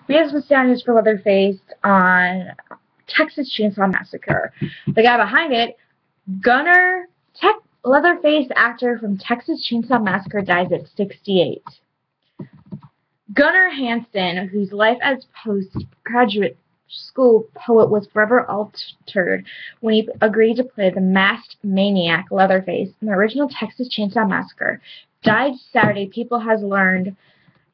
We have some sound news for Leatherface on Texas Chainsaw Massacre. The guy behind it, Leatherface actor from Texas Chainsaw Massacre, dies at 68. Gunnar Hansen, whose life as postgraduate school poet was forever altered when he agreed to play the masked maniac Leatherface in the original Texas Chainsaw Massacre, died Saturday. People has learned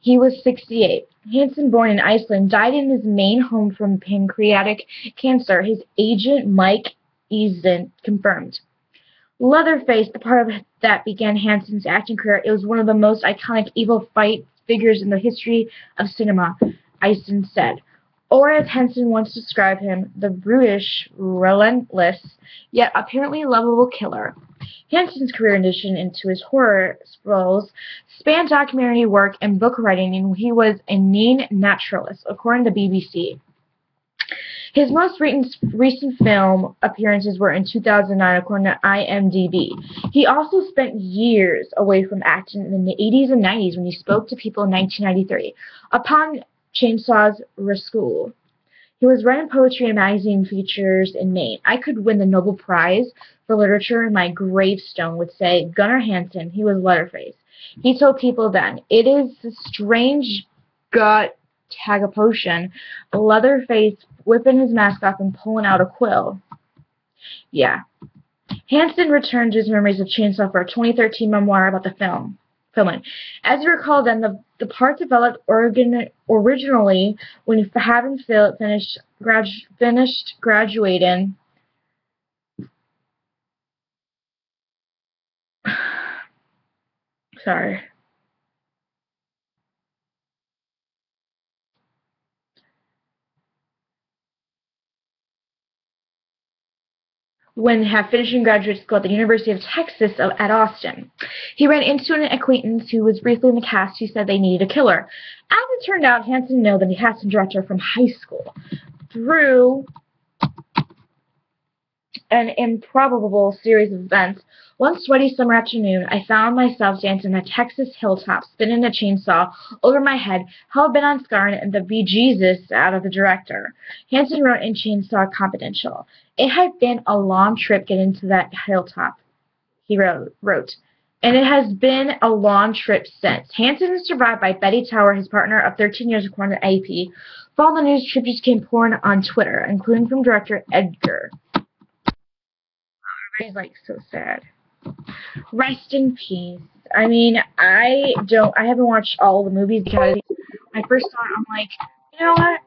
he was 68. Hansen, born in Iceland, died in his main home from pancreatic cancer. His agent, Mike Easton, confirmed. Leatherface, the part of that began Hansen's acting career, it was one of the most iconic evil fight figures in the history of cinema, Easton said. Or as Hansen once described him, the brutish, relentless, yet apparently lovable killer. Hansen's career, in addition into his horror roles, spanned documentary work and book writing, and he was a mean naturalist, according to BBC. His most recent film appearances were in 2009, according to IMDb. He also spent years away from acting in the 80s and 90s when he spoke to people in 1993. Upon Chainsaw's Rascal, he was writing poetry and magazine features in Maine. I could win the Nobel Prize for Literature, and my gravestone would say, Gunnar Hansen, he was Leatherface. He told people then, it is a strange gut tagapotion, Leatherface whipping his mask off and pulling out a quill. Yeah. Hansen returned to his memories of Chainsaw for a 2013 memoir about the filming. As you recall, then, the part developed originally when having finished graduating. Sorry. When finishing graduate school at the University of Texas at Austin. He ran into an acquaintance who was briefly in the cast who said they needed a killer. As it turned out, Hansen knew the casting director from high school. Through an improbable series of events, one sweaty summer afternoon, I found myself dancing on a Texas hilltop, spinning a chainsaw over my head, hell-bent on scaring the bejesus out of the director. Hansen wrote in Chainsaw Confidential. It had been a long trip getting to that hilltop, he wrote, and it has been a long trip since. Hansen is survived by Betty Tower, his partner of 13 years, according to AP. Following the news, tributes came pouring on Twitter, including from director Edgar. Everybody's like so sad. Rest in peace. I mean, I haven't watched all the movies because when I first saw it, I'm like, you know what?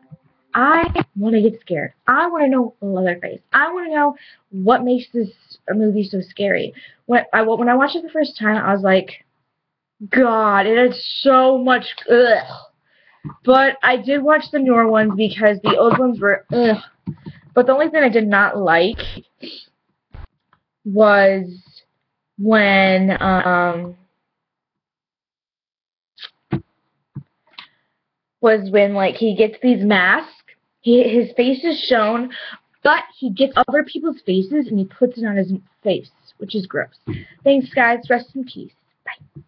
I want to get scared. I want to know Leatherface. I want to know what makes this movie so scary. When I watched it the first time, I was like, God, it had so much ugh. But I did watch the newer ones because the old ones were ugh. But the only thing I did not like was when like he gets these masks. His face is shown, but he gets other people's faces and he puts it on his face, which is gross. Thanks, guys. Rest in peace. Bye.